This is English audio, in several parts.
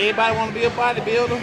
Everybody want to be a bodybuilder,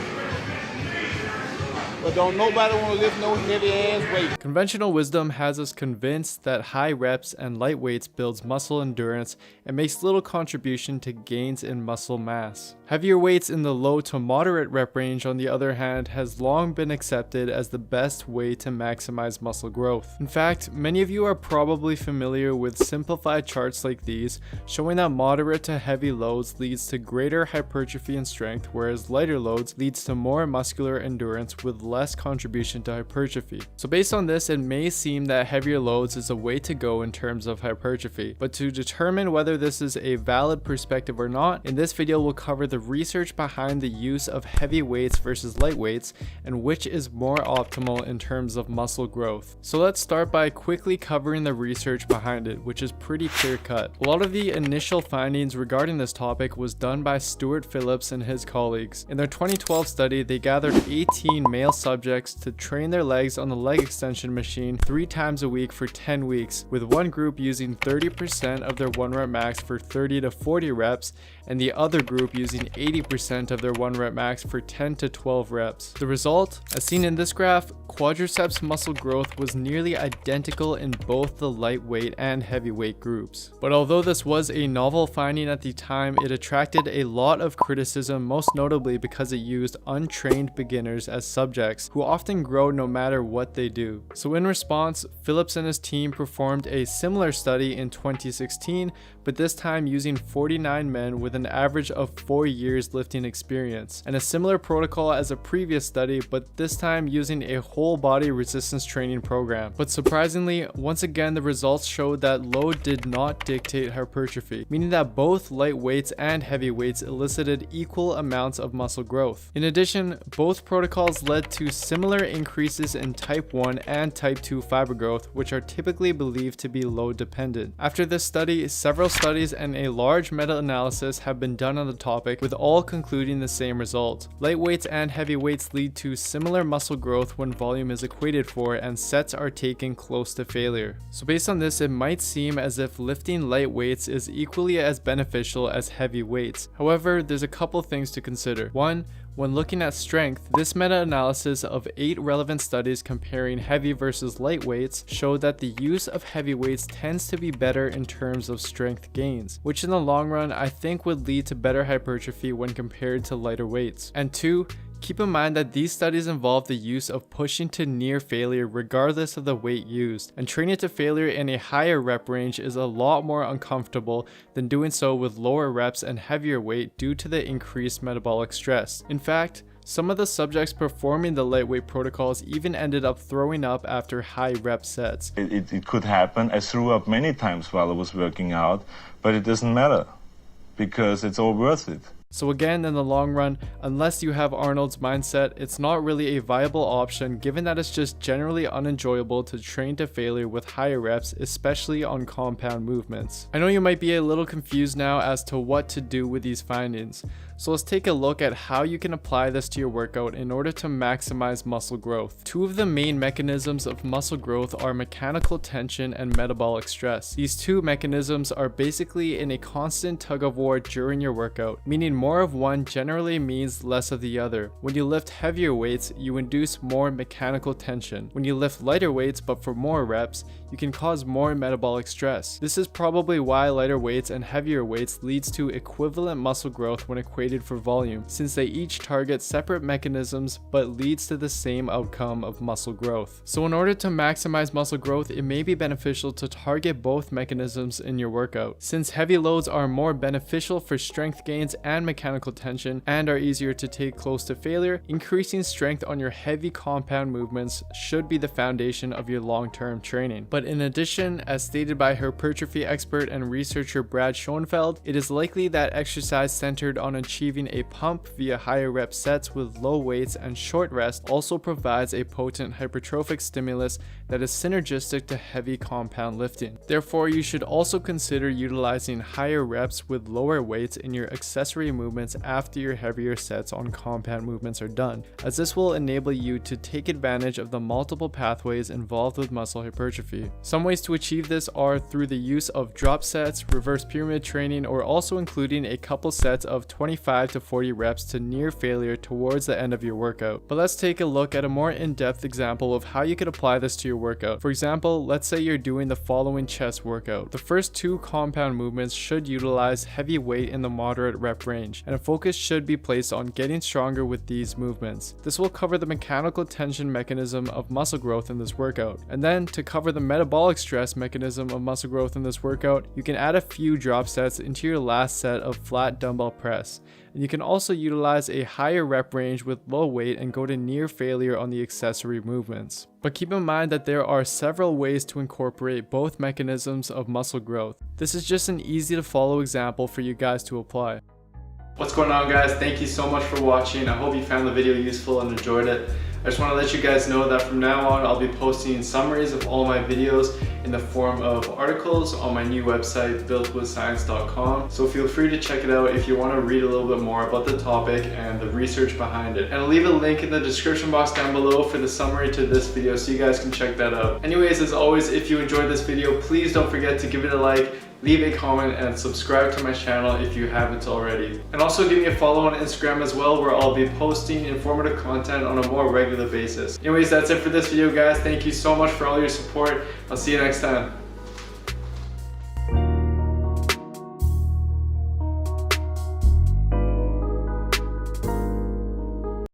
but don't nobody want to lift no heavy ass weight. Conventional wisdom has us convinced that high reps and light weights builds muscle endurance and makes little contribution to gains in muscle mass. Heavier weights in the low to moderate rep range, on the other hand, has long been accepted as the best way to maximize muscle growth. In fact, many of you are probably familiar with simplified charts like these, showing that moderate to heavy loads leads to greater hypertrophy and strength, whereas lighter loads leads to more muscular endurance with less contribution to hypertrophy. So based on this, it may seem that heavier loads is a way to go in terms of hypertrophy, but to determine whether this is a valid perspective or not, in this video we'll cover the research behind the use of heavy weights versus light weights and which is more optimal in terms of muscle growth. So let's start by quickly covering the research behind it, which is pretty clear cut. A lot of the initial findings regarding this topic was done by Stuart Phillips and his colleagues. In their 2012 study, they gathered 18 male subjects to train their legs on the leg extension machine 3 times a week for 10 weeks, with one group using 30% of their 1 rep max for 30 to 40 reps and the other group using 80% of their 1 rep max for 10 to 12 reps. The result, as seen in this graph, quadriceps muscle growth was nearly identical in both the lightweight and heavyweight groups. But although this was a novel finding at the time, it attracted a lot of criticism, most notably because it used untrained beginners as subjects who often grow no matter what they do. So in response, Phillips and his team performed a similar study in 2016, but this time using 49 men with an average of 4 years lifting experience, and a similar protocol as a previous study, but this time using a whole body resistance training program. But surprisingly, once again the results showed that load did not dictate hypertrophy, meaning that both light weights and heavy weights elicited equal amounts of muscle growth. In addition, both protocols led to similar increases in type 1 and type 2 fiber growth, which are typically believed to be load dependent. After this study, several studies and a large meta-analysis have been done on the topic, with all concluding the same result. Light weights and heavy weights lead to similar muscle growth when volume is equated for and sets are taken close to failure. So based on this, it might seem as if lifting light weights is equally as beneficial as heavy weights. However, there's a couple things to consider. One, when looking at strength, this meta-analysis of 8 relevant studies comparing heavy versus light weights showed that the use of heavy weights tends to be better in terms of strength gains, which in the long run I think would lead to better hypertrophy when compared to lighter weights. And 2, keep in mind that these studies involve the use of pushing to near failure regardless of the weight used, and training to failure in a higher rep range is a lot more uncomfortable than doing so with lower reps and heavier weight due to the increased metabolic stress. In fact, some of the subjects performing the lightweight protocols even ended up throwing up after high rep sets. It could happen. I threw up many times while I was working out, but it doesn't matter because it's all worth it. So again, in the long run, unless you have Arnold's mindset, it's not really a viable option, given that it's just generally unenjoyable to train to failure with higher reps, especially on compound movements. I know you might be a little confused now as to what to do with these findings. So let's take a look at how you can apply this to your workout in order to maximize muscle growth. 2 of the main mechanisms of muscle growth are mechanical tension and metabolic stress. These 2 mechanisms are basically in a constant tug of war during your workout, meaning more of one generally means less of the other. When you lift heavier weights, you induce more mechanical tension. When you lift lighter weights but for more reps, you can cause more metabolic stress. This is probably why lighter weights and heavier weights leads to equivalent muscle growth when equated for volume, since they each target separate mechanisms but leads to the same outcome of muscle growth. So in order to maximize muscle growth, it may be beneficial to target both mechanisms in your workout. Since heavy loads are more beneficial for strength gains and mechanical tension and are easier to take close to failure, increasing strength on your heavy compound movements should be the foundation of your long-term training. But in addition, as stated by hypertrophy expert and researcher Brad Schoenfeld, it is likely that exercise centered on achieving a pump via higher rep sets with low weights and short rest also provides a potent hypertrophic stimulus that is synergistic to heavy compound lifting. Therefore, you should also consider utilizing higher reps with lower weights in your accessory movements after your heavier sets on compound movements are done, as this will enable you to take advantage of the multiple pathways involved with muscle hypertrophy. Some ways to achieve this are through the use of drop sets, reverse pyramid training, or also including a couple sets of 25 to 40 reps to near failure towards the end of your workout. But let's take a look at a more in-depth example of how you could apply this to your workout. For example, let's say you're doing the following chest workout. The first two compound movements should utilize heavy weight in the moderate rep range, and a focus should be placed on getting stronger with these movements. This will cover the mechanical tension mechanism of muscle growth in this workout. And then to cover the metabolic stress mechanism of muscle growth in this workout, you can add a few drop sets into your last set of flat dumbbell press. And you can also utilize a higher rep range with low weight and go to near failure on the accessory movements. But keep in mind that there are several ways to incorporate both mechanisms of muscle growth. This is just an easy to follow example for you guys to apply. What's going on, guys? Thank you so much for watching. I hope you found the video useful and enjoyed it. I just want to let you guys know that from now on I'll be posting summaries of all my videos in the form of articles on my new website builtwithscience.com, so feel free to check it out if you want to read a little bit more about the topic and the research behind it. And I'll leave a link in the description box down below for the summary to this video so you guys can check that out. Anyways, as always, if you enjoyed this video, please don't forget to give it a like, leave a comment, and subscribe to my channel if you haven't already. And also give me a follow on Instagram as well, where I'll be posting informative content on a more regular basis. Anyways, that's it for this video, guys. Thank you so much for all your support. I'll see you next time.